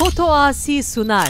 Foto Asi sunar.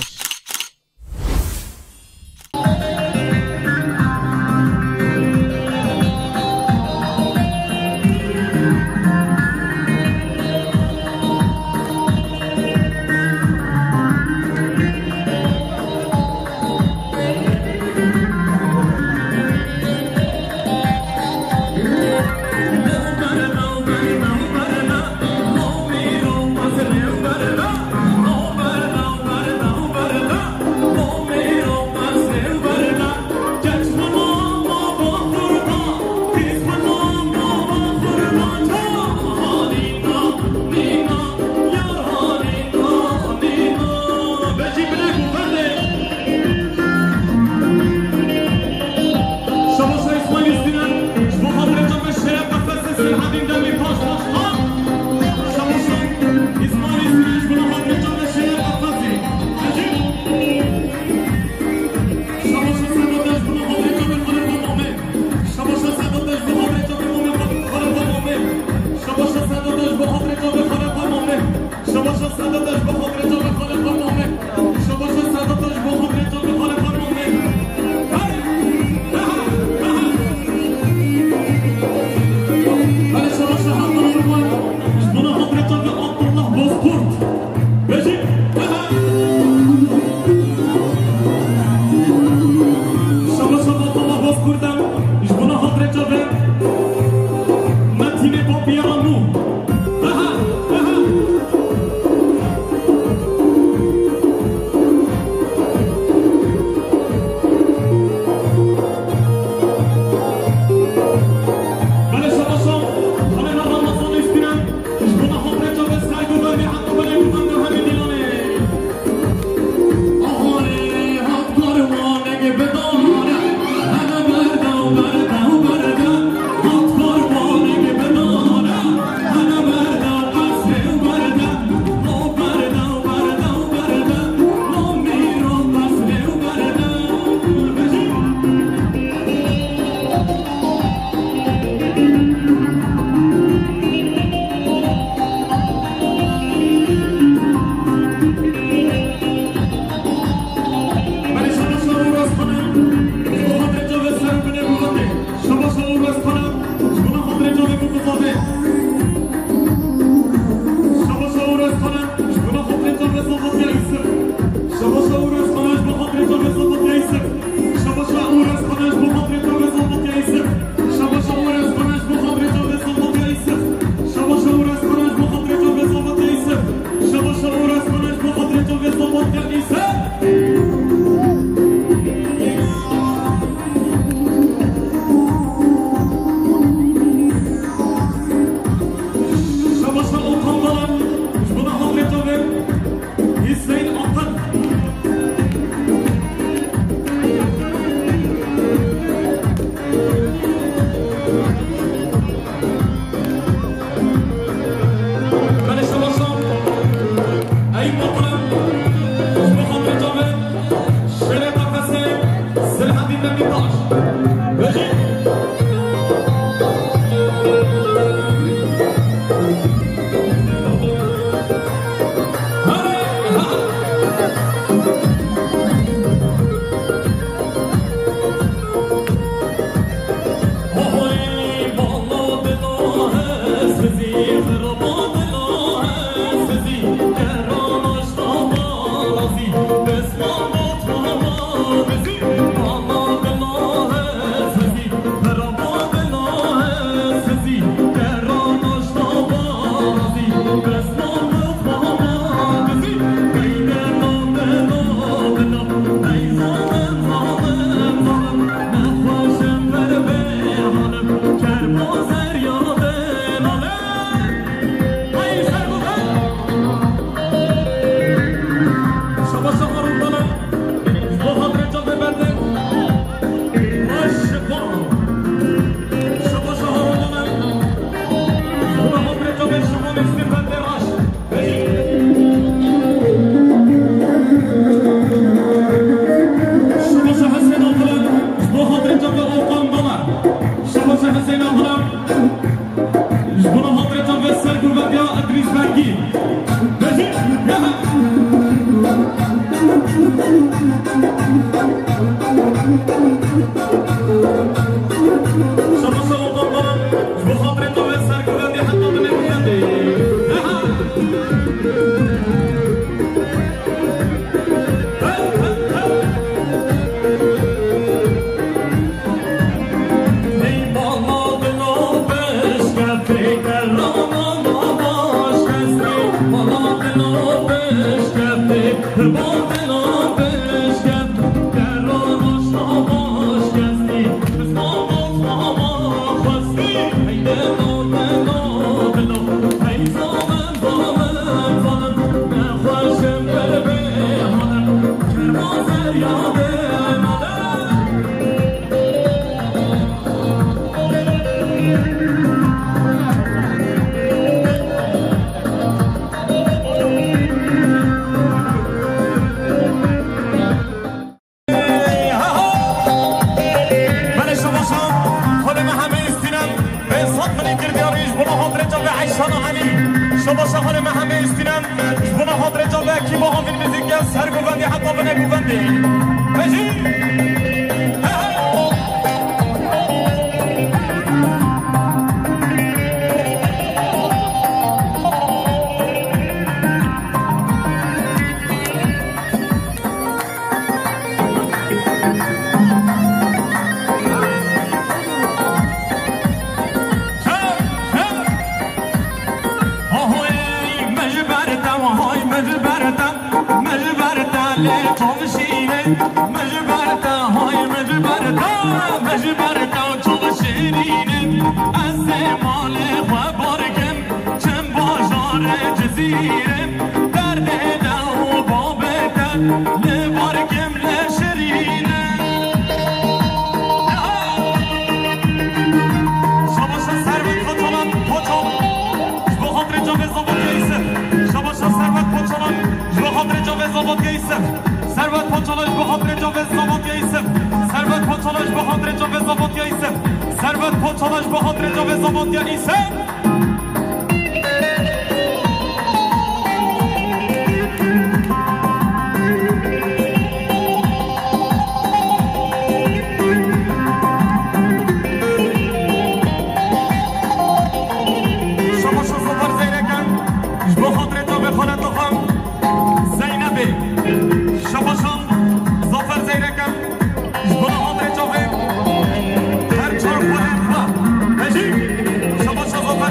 Jbuna ħodret għal-vessar kurva bja għadris bargi. علی شما شهر من همه استینم بنا حاضر جابه کی با هم موزیک سر گوندی حتی بنه گوندی بجی مجبرتا های مجبرتا چوب شیرینه از مال و بارگم چند بازار جزیره درد دو بابتا لبارگم لشرینه شباشا سروت خطالان پاچام جبه خاطر جاوه زابط گیسه شباشا سروت پاچالان جبه خاطر جاوه زابط گیسه ثروت پاچالاش به خاطر جاوه زابط یایسم ثروت پاچالاش به خاطر جاوه زابط یایسم ثروت پاچالاش به خاطر جاوه زابط یایسم شما سفر زینکن به خاطر جاوه خانه تخم زینبه شباشان زافر زیرکم بنا حاضر جاوه هر چار خودم با بجی شباشان زافر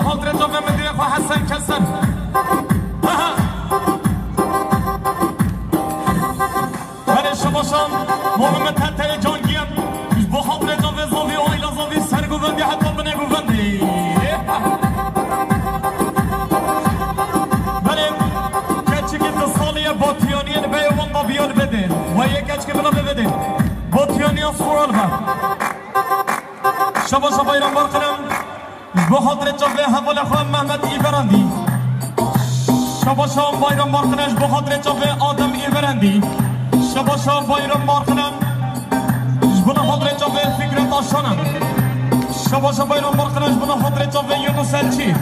بخاطر جوه مدیر خو حسن کسر برای شماشان محمد تته جانگیم بخاطر جوه زاوی و آیلا زاوی سرگووندی حتی بنه گووندی برای کچی که دو سالی باتیانی بیوان با بیان بده و یک کچ که بنا بده باتیانی از سورال با شباشا بایران بار کنم بخاطر جوه حوال خواه محمد ایبرندی شباشا بایران بار کنم بخاطر جوه آدم ایبرندی شباشا بایران بار کنم بخاطر جوه فکرت آشانم شباشا بایران بار کنم بخاطر جوه یونس الچی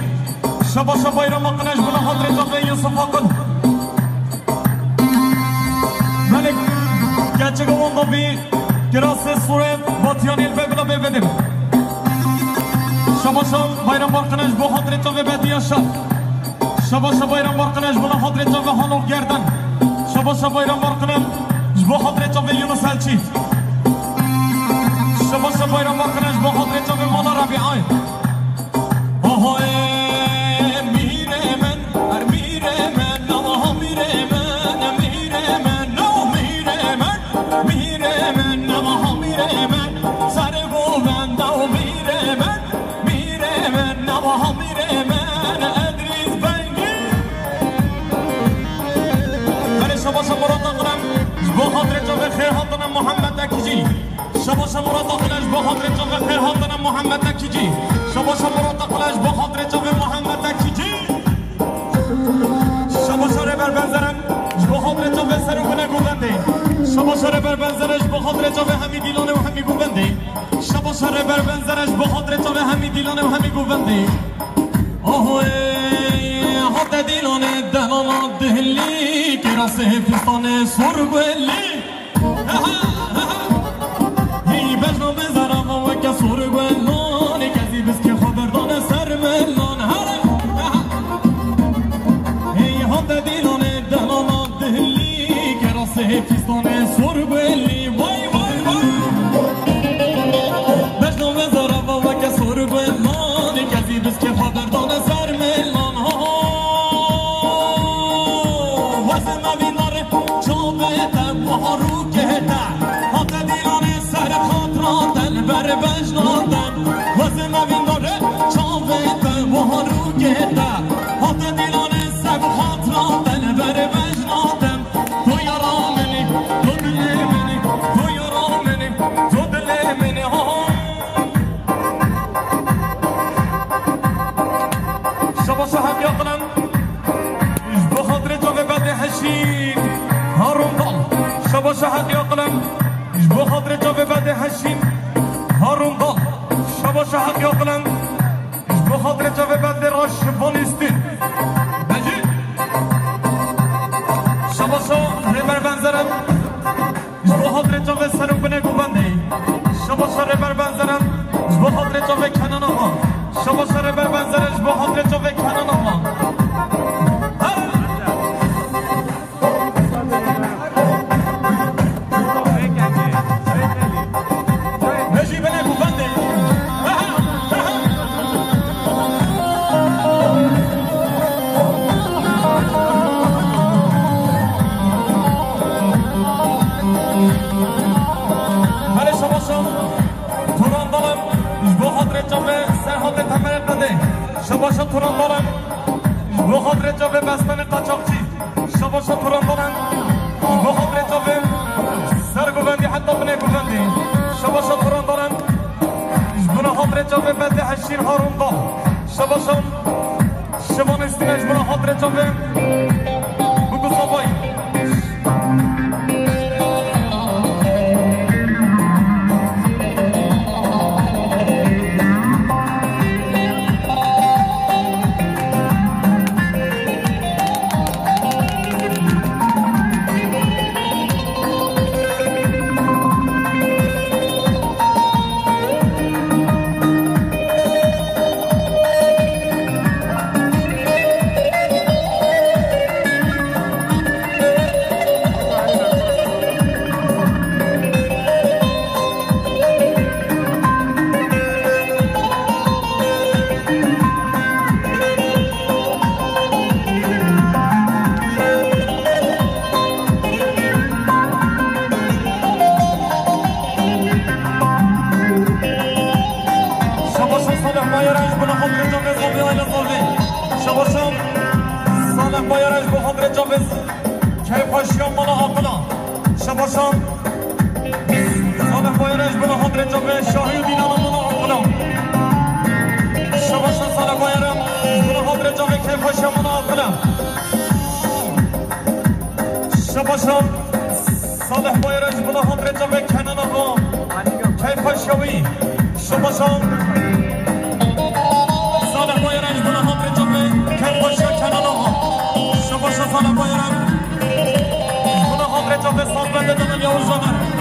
شباشا بایران بار کنم بخاطر جوه یوسف آقل ملک گچه گوان دوبی گراس سوره باتیانی البگلا ببدیم شباشا بایران بار کنم بخاطر جوه بدیا شب شباشا بایران بار کنم بخاطر جوه هانو گردن شباشا بایران بار کنم بخاطر جوه یونس الچی شباشا بایران بار کنم بخاطر جوه مالا ربیعای آهای میره من میره من آها میره من میره من آها میره من میره من آها میره من سر گووند و میره من میره من آها میره من ادریس بنگی ولی شباشا مراد کنم بخاطر جوه خیر هاتنم محمد اکیجی شباشا مراد قلش بخاطر جوه خیر هاتنم محمد اکیجی شباشا مراد قلش بخاطر جوه محمد اکیجی شباشا ربر بنزرم بخاطر جوه سرگونه گوونده شباشا ربر بنزرش بخاطر جوه همی دیلانه و همی گوونده شباشا ربر بنزرش بخاطر جوه همی دیلانه و همی گوونده آهوی هات دیلانه دلانا دهلی که راسه فستان سرگولی هی بجنا بزرم و که سرگولان کسی بس که خبردان سر ملان هی هات دیلانه دلانا دهلی که راسه فستان سرگولی وای وای وای بجنا بزرم و که سرگولان کسی بس که خبردان سر ملان هارو کهتا هات دیلانه سر خاطران دل بر بجنادن وزه موین داره چاوه و هارو کهتا هات دیلانه سر خاطران دل بر بجنادن تو یارا منی تو دل منی تو یارا منی تو دل منی ها شباشا هم یاقلن بخاطر تو به بده هشین هارون دال شباشا حق یاقلم بخاطر جوه بده هشین هارون دال شباشا حق یاقلم بخاطر جوه بده راشفانیستین بجی شباشا ریبر بنزرم بخاطر جوه سرم بنه گوونده شباشا ریبر بنزرم بخاطر جوه کنان آقا شباشا ریبر بنزرش بخاطر جوه کنان آقا شباشا توران دارن بخاطر جوه بستن قاچاقچی شباشا توران دارن بخاطر جوه سرگووندی حتی بنه گووندی شباشا توران دارن بخاطر جوه بده هشین هارون دار شباشا شبان استینش بخاطر جوه بگو صبایی صالح بایرش به خاطر جاوز کیفاشیان مالا آقلا شباشان صالح بایرش به خاطر جاوز شاهی و دینان مالا آقلا شباشان صالح بایرم به خاطر جاوز کیفاشیان مالا آقلا شباشان صالح بایرش به خاطر جاوز کنان آقا کیفاشیاوی شباشان صالح بایرش به خاطر جاوز کیفاشیا کنان آقا شباشان صالح بایرم به خاطر جاوز سازنده دادم یاوز جانم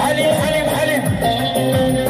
حليم حليم حليم حليم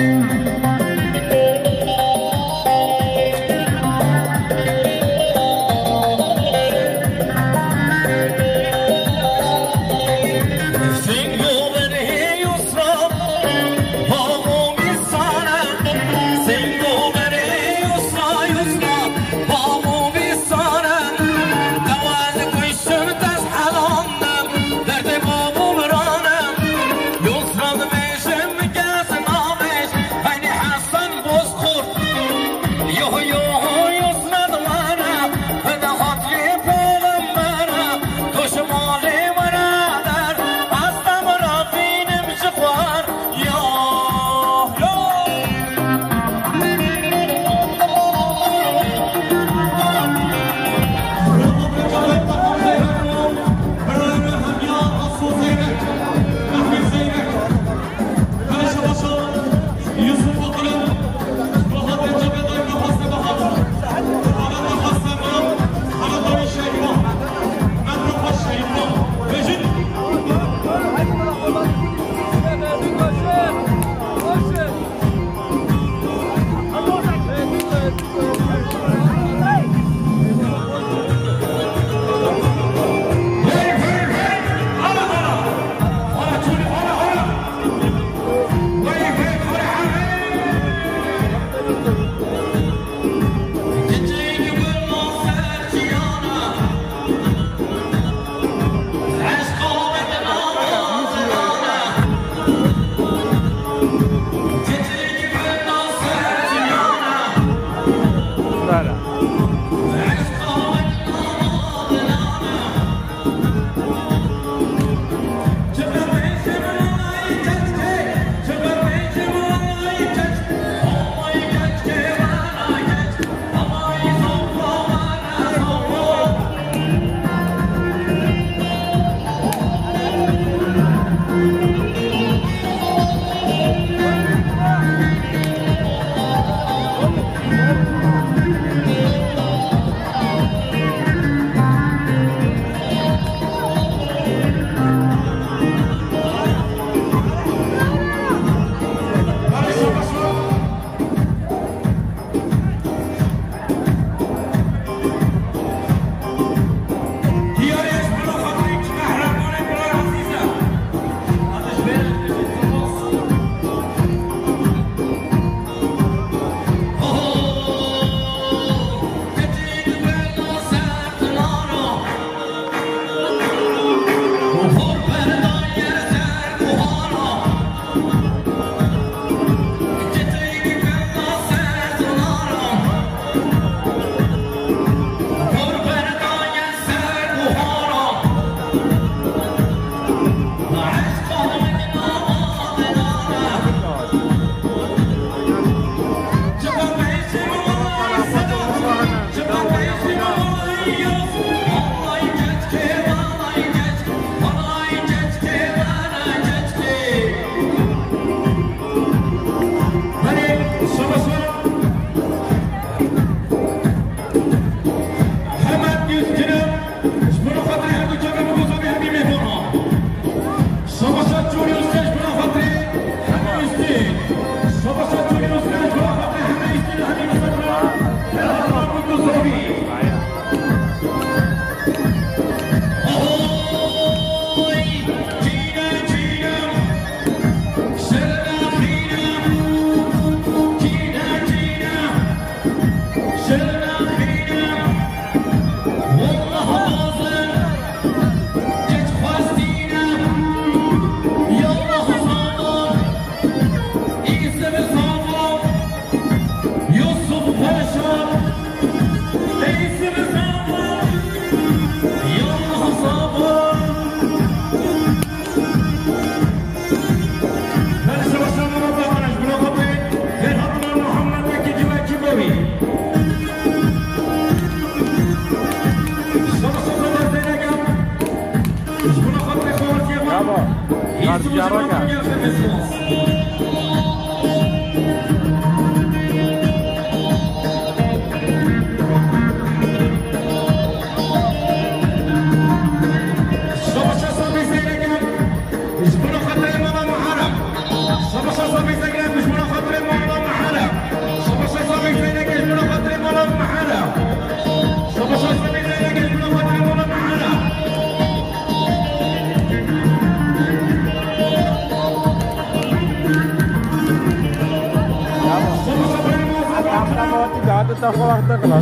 तो तब वक्त तक लो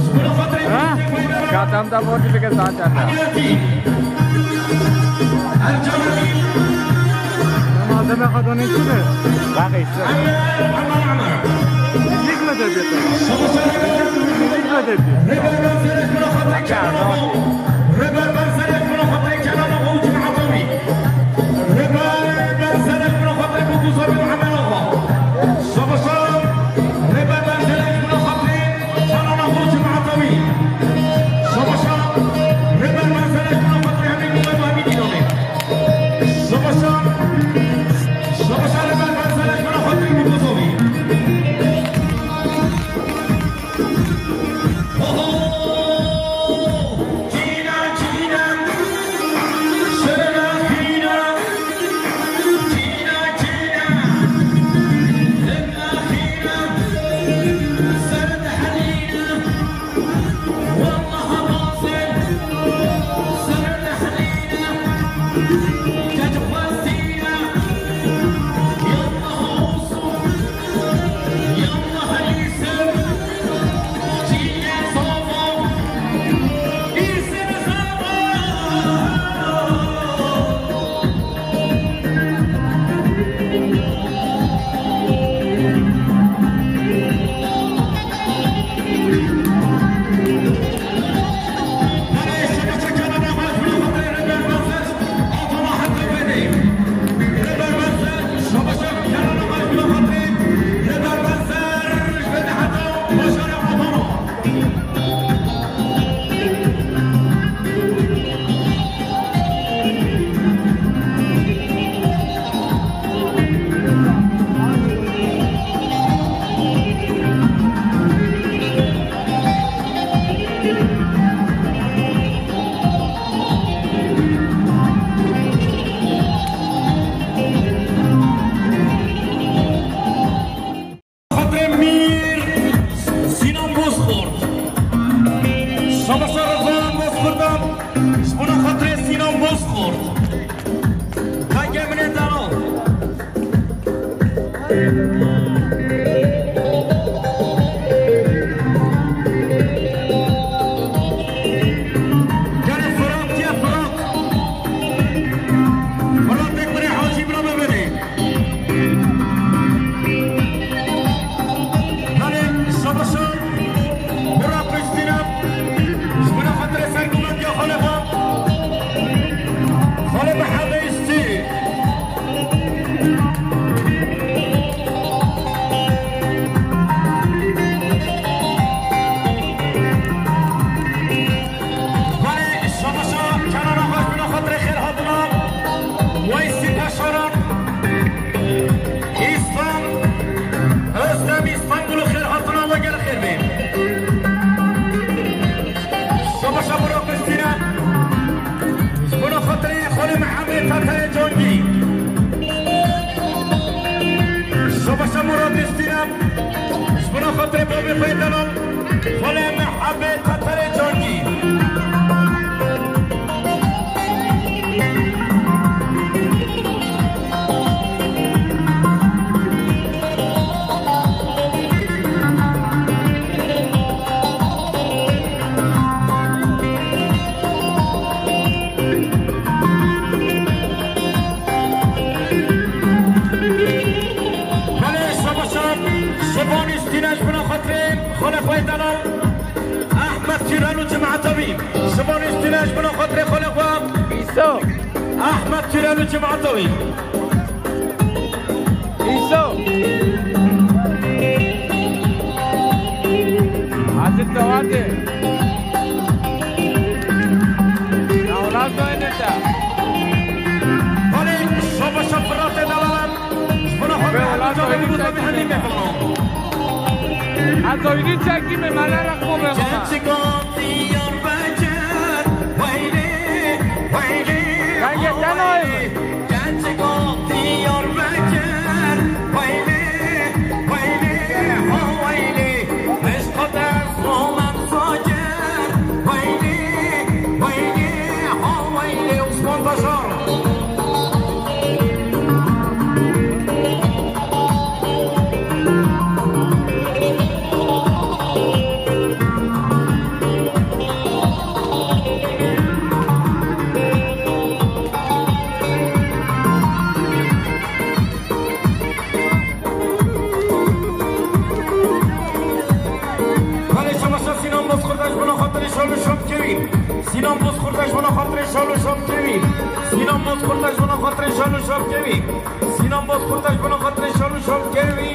क्या तम तब वो टिके साथ चलना هذا ما خدوني كده باقي السنة ليك ما تبي ليك ما تبي احمد تيرانو جمعتوي إيسو عزيز تواتي أولاد دوينتا ولي شوف شفرات دلالان أولاد دوينتا دوينتا كي ممالا رقمو بخما سینام باز خوردش بنا خاطر شالو شاب کبی سینام باز خوردش بنا خاطر شالو شاب کبی سینام باز خوردش بنا خاطر شالو شاب کبی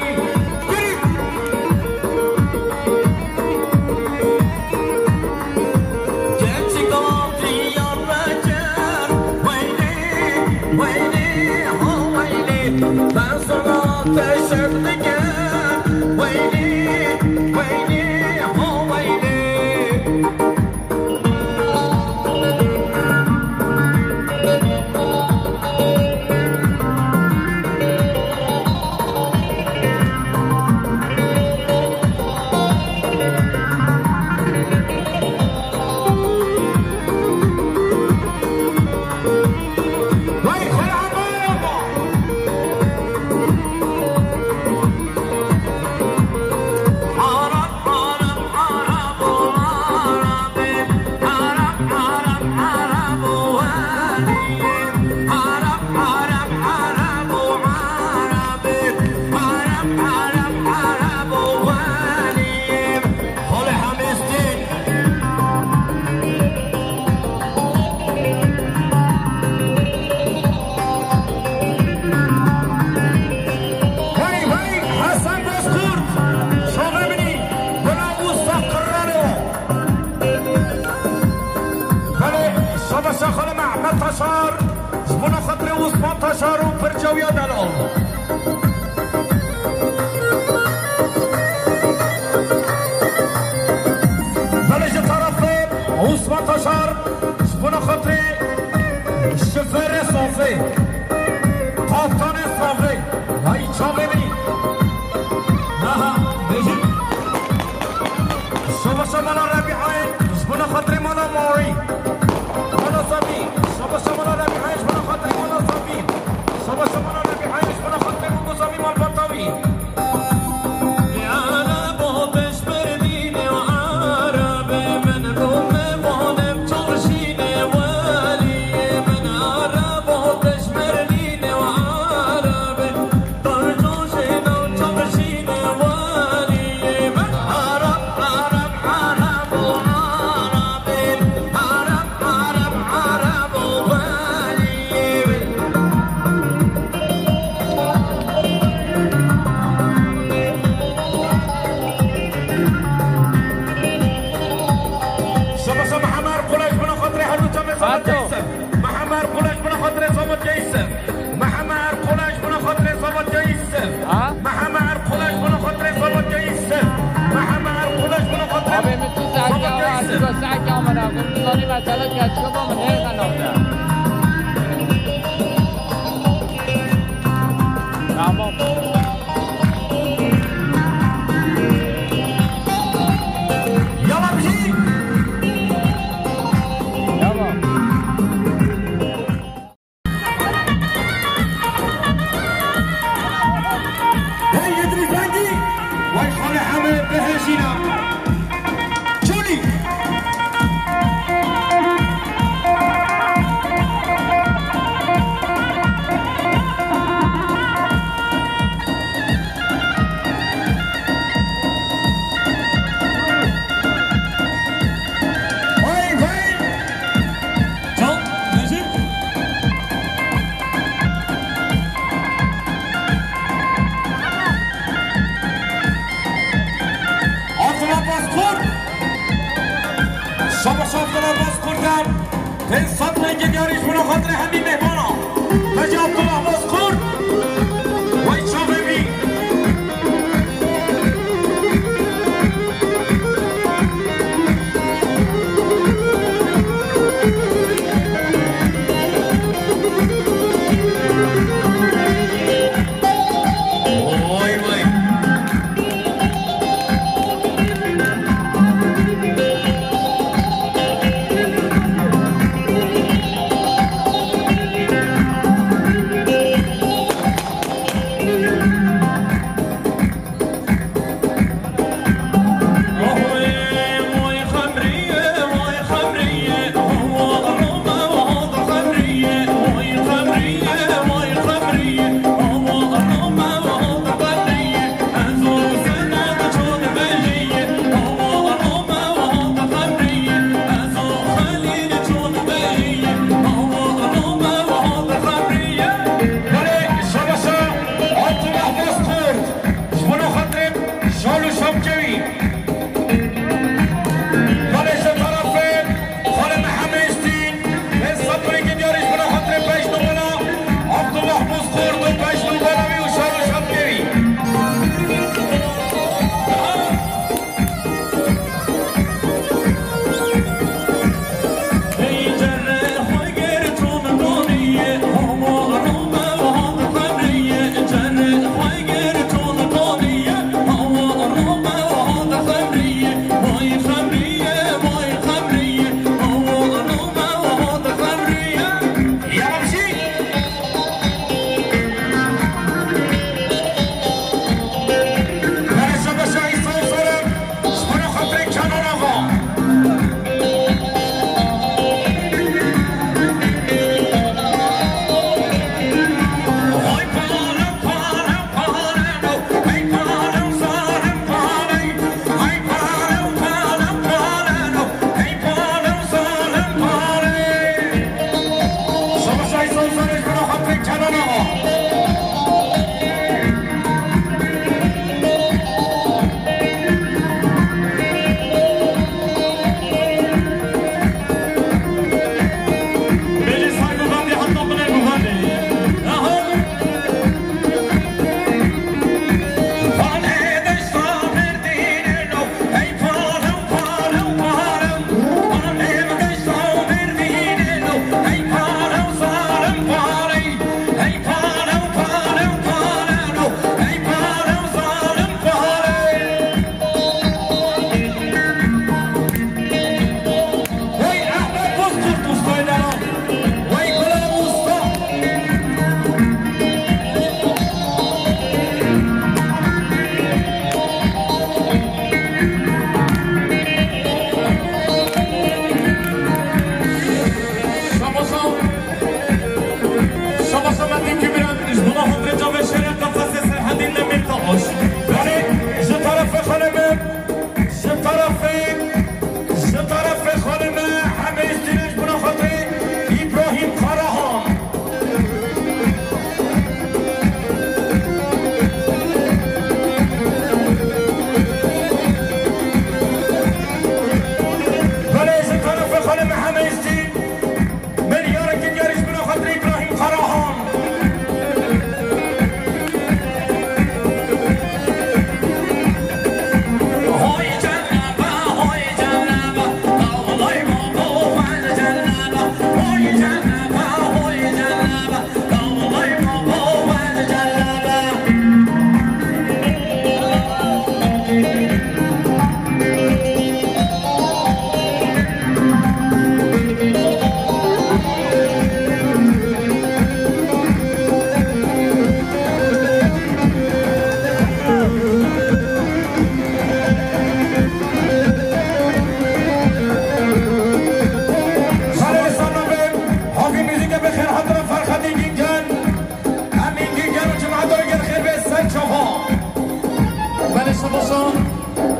شباشا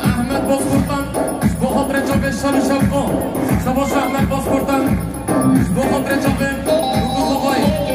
احمد بازخوردن با خاطر جاوه شال شبکو شباشا احمد بازخوردن با خاطر جاوه روگو بابای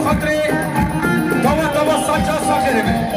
خاطري توا ساجا ساخرمه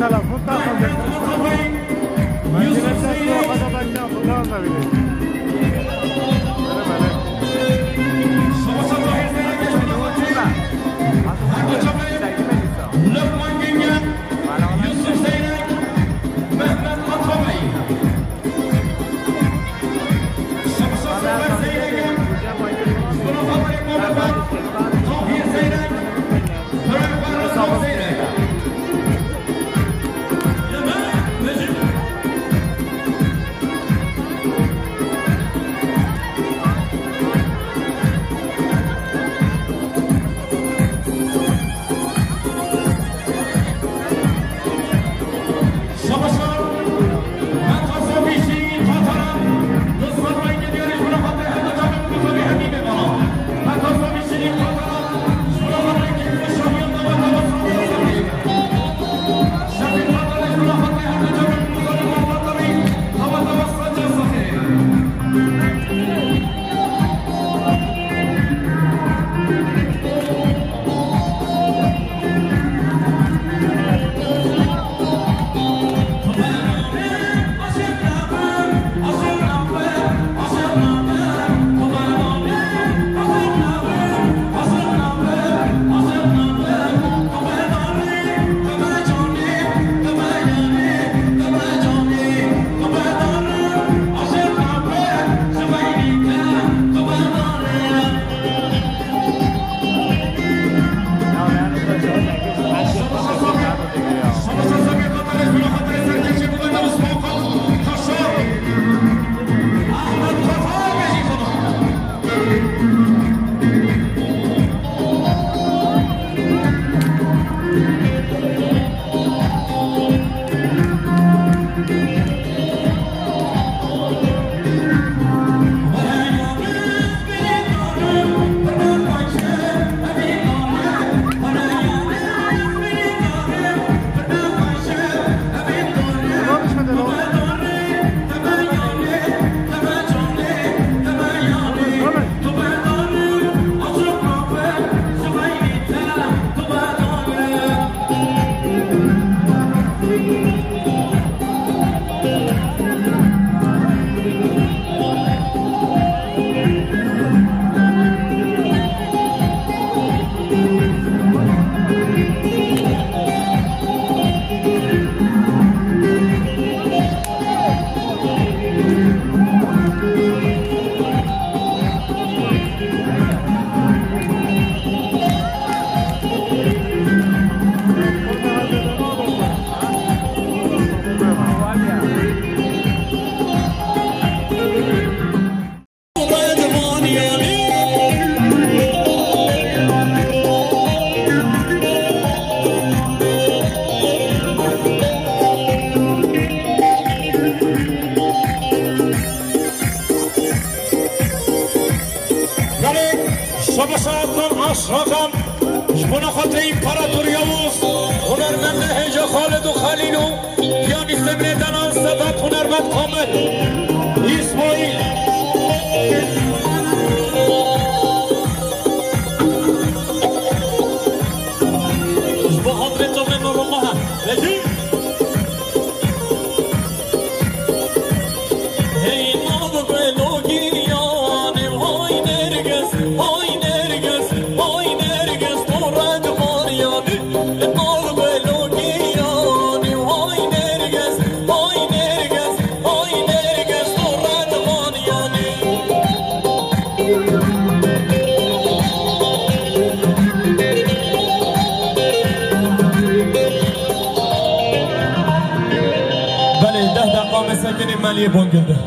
تلفن تاخذ مدينة واخذ بنجان خدام نبيله شباشاتون عشاقم شمونا خاطر امپراتور یاوز هنرمند هجا خالد و خلیلو پیانیست بردنان صدات هنرمند کامل اسماعیل با حضرت و نور الله لجی مساكن مالية بونجلده